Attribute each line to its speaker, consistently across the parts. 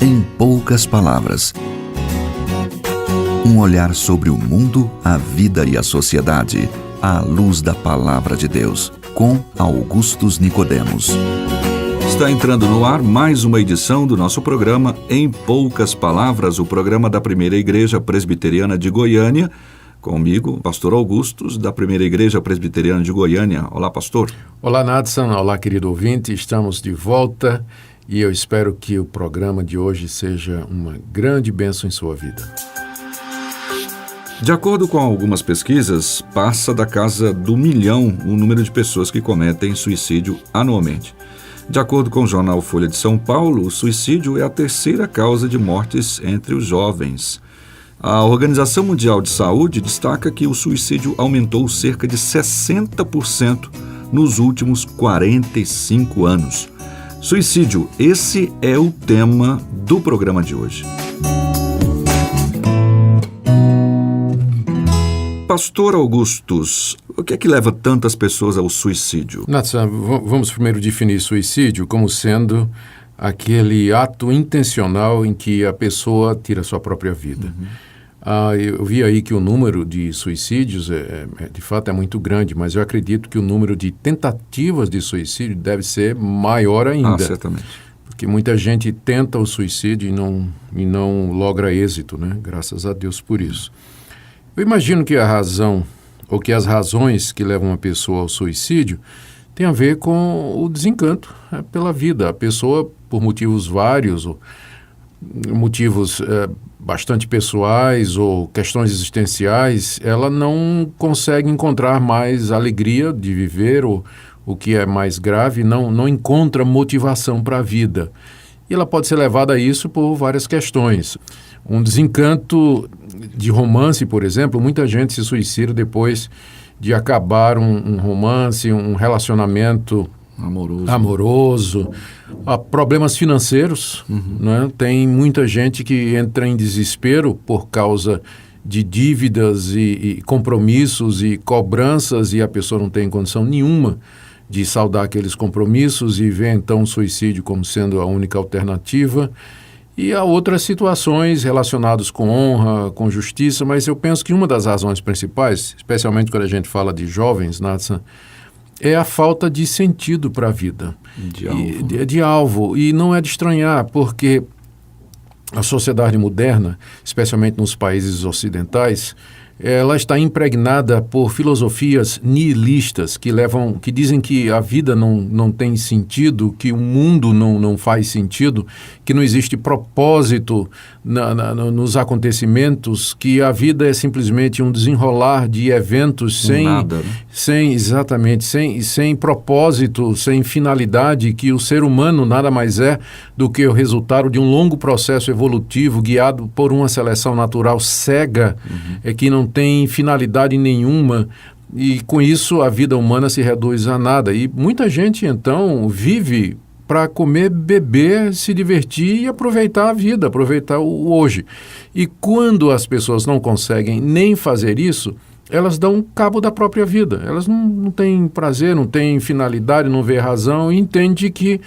Speaker 1: Em poucas palavras. Um olhar sobre o mundo, a vida e a sociedade, à luz da Palavra de Deus, com Augustus Nicodemos. Está entrando no ar mais uma edição do nosso programa Em Poucas Palavras, o programa da Primeira Igreja Presbiteriana de Goiânia. Comigo, pastor Augustus, da Primeira Igreja Presbiteriana de Goiânia. Olá, pastor.
Speaker 2: Olá, Nadson. Olá, querido ouvinte. Estamos de volta e eu espero que o programa de hoje seja uma grande bênção em sua vida.
Speaker 1: De acordo com algumas pesquisas, passa da casa do 1 milhão o número de pessoas que cometem suicídio anualmente. De acordo com o jornal Folha de São Paulo, o suicídio é a terceira causa de mortes entre os jovens. A Organização Mundial de Saúde destaca que o suicídio aumentou cerca de 60% nos últimos 45 anos. Suicídio, esse é o tema do programa de hoje. Pastor Augustus, o que é que leva tantas pessoas ao suicídio?
Speaker 2: Nathan, vamos primeiro definir suicídio como sendo aquele ato intencional em que a pessoa tira a sua própria vida. Eu vi aí que o número de suicídios, de fato, é muito grande, mas eu acredito que o número de tentativas de suicídio deve ser maior ainda.
Speaker 1: Certamente.
Speaker 2: Porque muita gente tenta o suicídio e não logra êxito, né? Graças a Deus por isso. Eu imagino que a razão, ou que as razões que levam uma pessoa ao suicídio tem a ver com o desencanto pela vida. A pessoa, por motivos vários, motivos bastante pessoais ou questões existenciais, ela não consegue encontrar mais alegria de viver, ou o que é mais grave, não encontra motivação para a vida. E ela pode ser levada a isso por várias questões. Um desencanto de romance, por exemplo, muita gente se suicida depois de acabar um romance, um relacionamento amoroso. Há problemas financeiros, né? Tem muita gente que entra em desespero por causa de dívidas e compromissos e cobranças, e a pessoa não tem condição nenhuma de saldar aqueles compromissos e vê então o suicídio como sendo a única alternativa. E há outras situações relacionadas com honra, com justiça, mas eu penso que uma das razões principais, especialmente quando a gente fala de jovens, Nathan, é a falta de sentido para a vida. De alvo. E não é de estranhar, porque a sociedade moderna, especialmente nos países ocidentais, ela está impregnada por filosofias nihilistas que dizem que a vida não tem sentido, que o mundo não faz sentido, que não existe propósito nos acontecimentos, que a vida é simplesmente um desenrolar de eventos sem propósito, sem finalidade, que o ser humano nada mais é do que o resultado de um longo processo evolutivo guiado por uma seleção natural cega, que não tem finalidade nenhuma, e com isso a vida humana se reduz a nada. E muita gente então vive para comer, beber, se divertir e aproveitar a vida, aproveitar o hoje. E quando as pessoas não conseguem nem fazer isso, elas dão cabo da própria vida. Elas não têm prazer, não têm finalidade, não vê razão, e entende que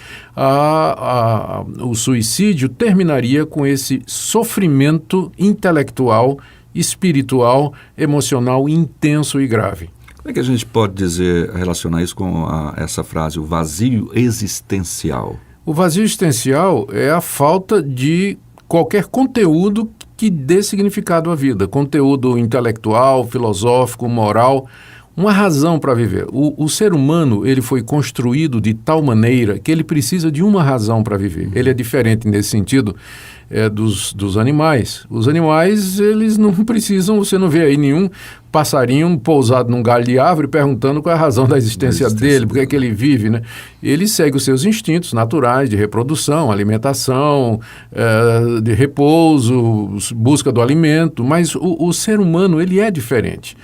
Speaker 2: o suicídio terminaria com esse sofrimento intelectual, espiritual, emocional, intenso e grave.
Speaker 1: Como é que a gente pode relacionar isso com essa frase, o vazio existencial?
Speaker 2: O vazio existencial é a falta de qualquer conteúdo que dê significado à vida, conteúdo intelectual, filosófico, moral, uma razão para viver. O ser humano, ele foi construído de tal maneira que ele precisa de uma razão para viver. Ele é diferente nesse sentido dos animais. Os animais, eles não precisam, você não vê aí nenhum passarinho pousado num galho de árvore perguntando qual é a razão da existência dele, por que é que ele vive, né? Ele segue os seus instintos naturais de reprodução, alimentação, de repouso, busca do alimento, mas o ser humano, ele é diferente.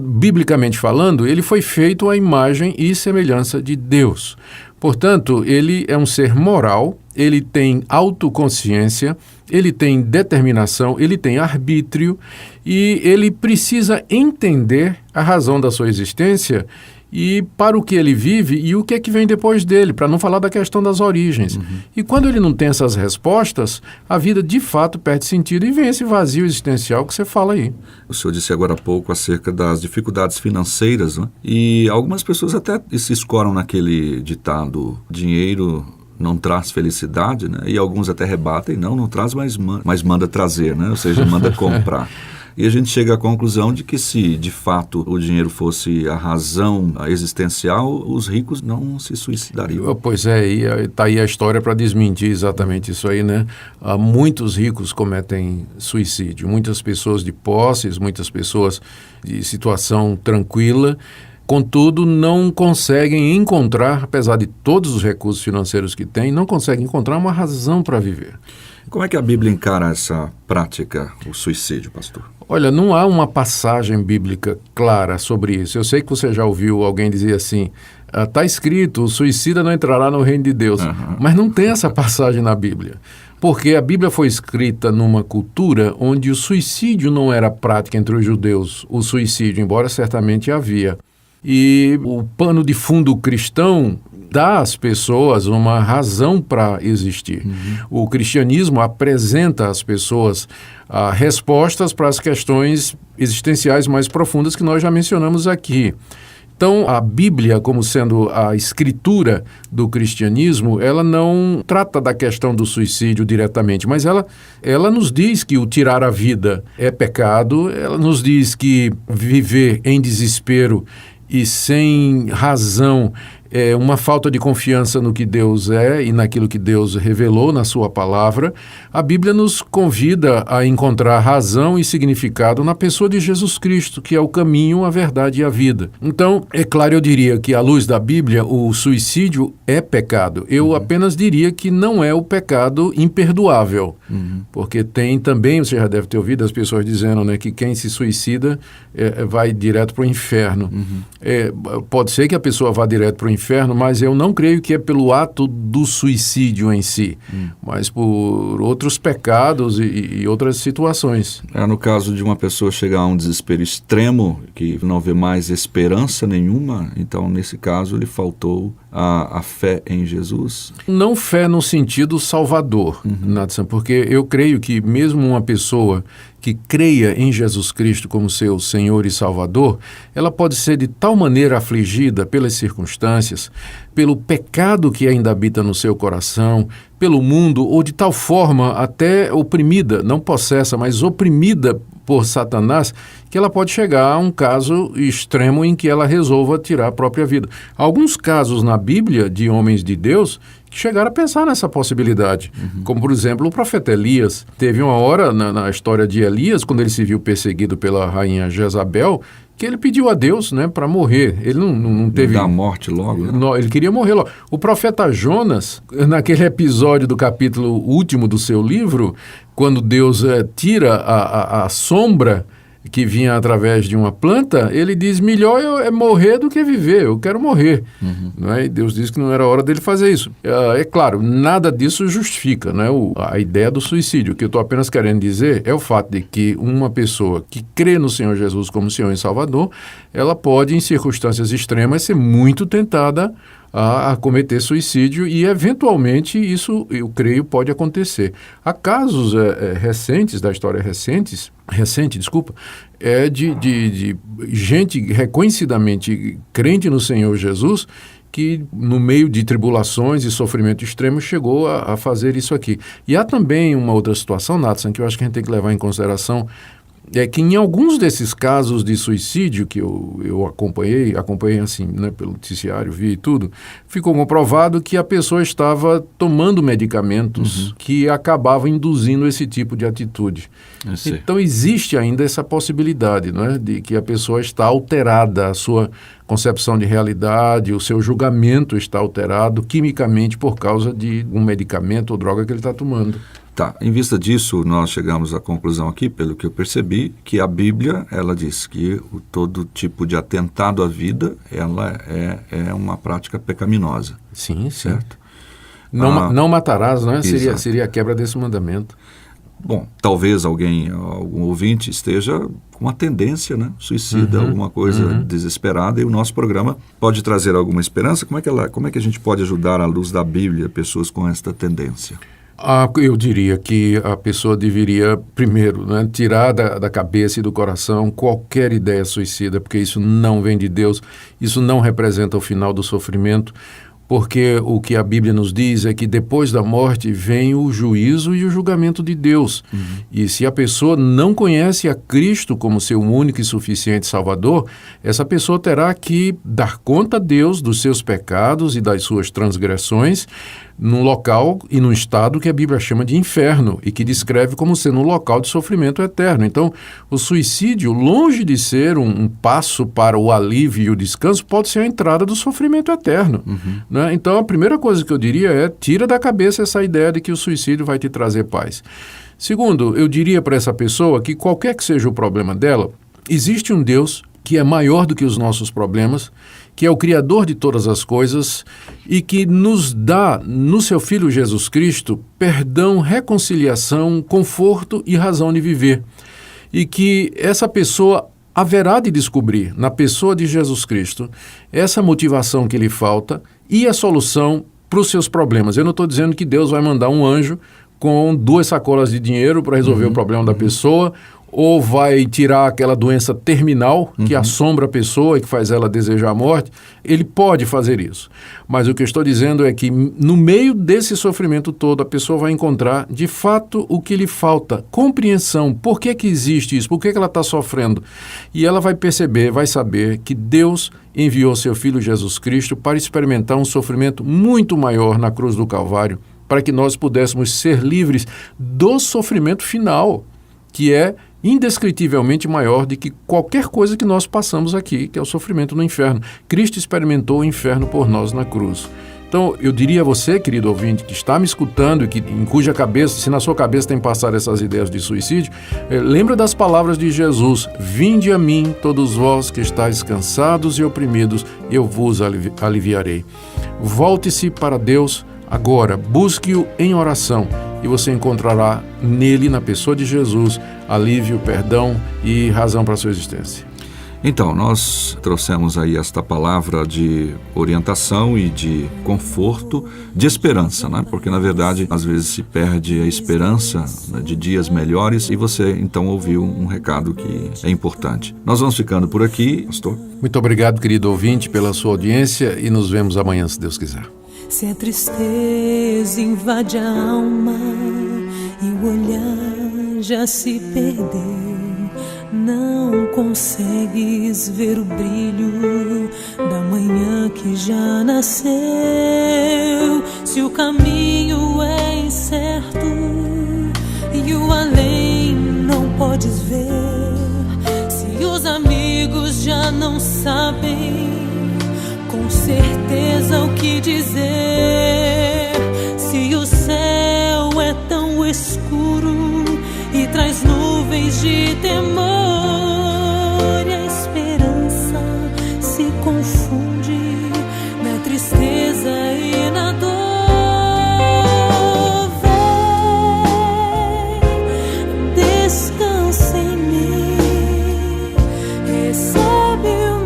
Speaker 2: Biblicamente falando, ele foi feito à imagem e semelhança de Deus. Portanto, ele é um ser moral, ele tem autoconsciência, ele tem determinação, ele tem arbítrio, e ele precisa entender a razão da sua existência e para o que ele vive e o que é que vem depois dele, para não falar da questão das origens. E quando ele não tem essas respostas, a vida de fato perde sentido e vem esse vazio existencial que você fala aí.
Speaker 1: O senhor disse agora há pouco acerca das dificuldades financeiras, né? E algumas pessoas até se escoram naquele ditado: dinheiro não traz felicidade, né? E alguns até rebatem: não traz, mas manda trazer, né? Ou seja, manda comprar. E a gente chega à conclusão de que, se de fato o dinheiro fosse a razão existencial, os ricos não se suicidariam.
Speaker 2: Pois é, e está aí a história para desmentir exatamente isso aí, né? Muitos ricos cometem suicídio, muitas pessoas de posses, muitas pessoas de situação tranquila, contudo não conseguem encontrar, apesar de todos os recursos financeiros que têm, não conseguem encontrar uma razão para viver.
Speaker 1: Como é que a Bíblia encara essa prática, o suicídio, pastor?
Speaker 2: Olha, não há uma passagem bíblica clara sobre isso. Eu sei que você já ouviu alguém dizer assim: está escrito, o suicida não entrará no reino de Deus. Mas não tem essa passagem na Bíblia. Porque a Bíblia foi escrita numa cultura onde o suicídio não era prática entre os judeus. O suicídio, embora certamente havia. E o pano de fundo cristão dá às pessoas uma razão para existir. O cristianismo apresenta às pessoas respostas para as questões existenciais mais profundas que nós já mencionamos aqui. Então, a Bíblia, como sendo a escritura do cristianismo, ela não trata da questão do suicídio diretamente, mas ela nos diz que o tirar a vida é pecado, ela nos diz que viver em desespero e sem razão é uma falta de confiança no que Deus é e naquilo que Deus revelou na sua palavra. A Bíblia nos convida a encontrar razão e significado na pessoa de Jesus Cristo, que é o caminho, a verdade e a vida. Então, é claro, eu diria que, à luz da Bíblia, o suicídio é pecado. Eu apenas diria que não é o pecado imperdoável, porque tem também, você já deve ter ouvido as pessoas dizendo, né, que quem se suicida vai direto para o inferno. Pode ser que a pessoa vá direto para o inferno, mas eu não creio que é pelo ato do suicídio em si, mas por outros pecados e outras situações.
Speaker 1: No caso de uma pessoa chegar a um desespero extremo, que não vê mais esperança nenhuma, então, nesse caso, lhe faltou a fé em Jesus?
Speaker 2: Não fé no sentido salvador, Nathan, porque eu creio que mesmo uma pessoa que creia em Jesus Cristo como seu Senhor e Salvador, ela pode ser de tal maneira afligida pelas circunstâncias, pelo pecado que ainda habita no seu coração, pelo mundo, ou de tal forma até oprimida, não possessa, mas oprimida por Satanás, que ela pode chegar a um caso extremo em que ela resolva tirar a própria vida. Há alguns casos na Bíblia de homens de Deus que chegaram a pensar nessa possibilidade. Como, por exemplo, o profeta Elias. Teve uma hora na história de Elias, quando ele se viu perseguido pela rainha Jezabel, que ele pediu a Deus, né, para morrer. Ele não teve...
Speaker 1: Da morte logo, né?
Speaker 2: Não, ele queria morrer logo. O profeta Jonas, naquele episódio do capítulo último do seu livro, quando Deus tira a sombra que vinha através de uma planta, ele diz: melhor é morrer do que viver, eu quero morrer. Não é? E Deus disse que não era hora dele fazer isso. É claro, nada disso justifica, né, a ideia do suicídio. O que eu estou apenas querendo dizer é o fato de que uma pessoa que crê no Senhor Jesus como Senhor e Salvador, ela pode, em circunstâncias extremas, ser muito tentada a cometer suicídio e, eventualmente, isso, eu creio, pode acontecer. Há casos recentes, da história recente, de gente reconhecidamente crente no Senhor Jesus, que no meio de tribulações e sofrimento extremo chegou a fazer isso aqui. E há também uma outra situação, Nathan, que eu acho que a gente tem que levar em consideração, é que em alguns desses casos de suicídio que eu acompanhei assim, né, pelo noticiário, vi e tudo, ficou comprovado que a pessoa estava tomando medicamentos que acabavam induzindo esse tipo de atitude. Então existe ainda essa possibilidade, né, de que a pessoa está alterada, a sua concepção de realidade, o seu julgamento está alterado quimicamente por causa de um medicamento ou droga que ele está tomando.
Speaker 1: Tá, em vista disso, nós chegamos à conclusão aqui, pelo que eu percebi, que a Bíblia, ela diz que todo tipo de atentado à vida, ela é uma prática pecaminosa.
Speaker 2: Sim,
Speaker 1: certo?
Speaker 2: Não matarás, né? Seria a quebra desse mandamento.
Speaker 1: Bom, talvez algum ouvinte esteja com uma tendência, né, suicida, alguma coisa desesperada, e o nosso programa pode trazer alguma esperança. Como é que a gente pode ajudar, à luz da Bíblia, pessoas com esta tendência?
Speaker 2: Eu diria que a pessoa deveria, primeiro, né, tirar da cabeça e do coração qualquer ideia suicida, porque isso não vem de Deus, isso não representa o final do sofrimento, porque o que a Bíblia nos diz é que depois da morte vem o juízo e o julgamento de Deus. E se a pessoa não conhece a Cristo como seu único e suficiente Salvador, essa pessoa terá que dar conta a Deus dos seus pecados e das suas transgressões num local e num estado que a Bíblia chama de inferno e que descreve como sendo um local de sofrimento eterno. Então, o suicídio, longe de ser um passo para o alívio e o descanso, pode ser a entrada do sofrimento eterno. Né? Então, a primeira coisa que eu diria é: tira da cabeça essa ideia de que o suicídio vai te trazer paz. Segundo, eu diria para essa pessoa que qualquer que seja o problema dela, existe um Deus que é maior do que os nossos problemas, que é o Criador de todas as coisas e que nos dá, no seu Filho Jesus Cristo, perdão, reconciliação, conforto e razão de viver. E que essa pessoa haverá de descobrir, na pessoa de Jesus Cristo, essa motivação que lhe falta e a solução para os seus problemas. Eu não estou dizendo que Deus vai mandar um anjo com 2 sacolas de dinheiro para resolver o problema da pessoa, ou vai tirar aquela doença terminal que assombra a pessoa e que faz ela desejar a morte. Ele pode fazer isso. Mas o que eu estou dizendo é que no meio desse sofrimento todo, a pessoa vai encontrar, de fato, o que lhe falta. Compreensão. Por que existe isso? Por que ela está sofrendo? E ela vai perceber, vai saber que Deus enviou seu Filho Jesus Cristo para experimentar um sofrimento muito maior na cruz do Calvário, para que nós pudéssemos ser livres do sofrimento final, que é indescritivelmente maior do que qualquer coisa que nós passamos aqui, que é o sofrimento no inferno. Cristo experimentou o inferno por nós na cruz. Então, eu diria a você, querido ouvinte, que está me escutando e em cuja cabeça, se na sua cabeça tem passado essas ideias de suicídio, lembra das palavras de Jesus: vinde a mim, todos vós que estáis cansados e oprimidos, eu vos aliviarei. Volte-se para Deus agora, busque-o em oração e você encontrará nele, na pessoa de Jesus, alívio, perdão e razão para a sua existência.
Speaker 1: Então, nós trouxemos aí esta palavra de orientação e de conforto, de esperança, né? Porque, na verdade, às vezes se perde a esperança, né, de dias melhores, e você, então, ouviu um recado que é importante. Nós vamos ficando por aqui, pastor.
Speaker 2: Muito obrigado, querido ouvinte, pela sua audiência, e nos vemos amanhã, se Deus quiser.
Speaker 3: Se a tristeza invade a alma e o olhar já se perdeu, não consegues ver o brilho da manhã que já nasceu. Se o caminho é incerto e o além não podes ver, se os amigos já não sabem com certeza o que dizer, se o céu é tão escuro e traz nuvens de temor, e a esperança se confunde na tristeza e na dor. Vem, descansa em mim, recebe o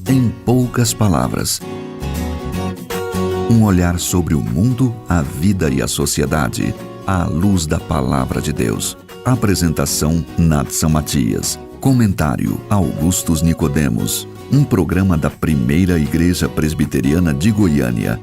Speaker 4: Em poucas palavras, um olhar sobre o mundo, a vida e a sociedade, à luz da Palavra de Deus. Apresentação: Nadson Matias. Comentário: Augustus Nicodemos. Um programa da Primeira Igreja Presbiteriana de Goiânia.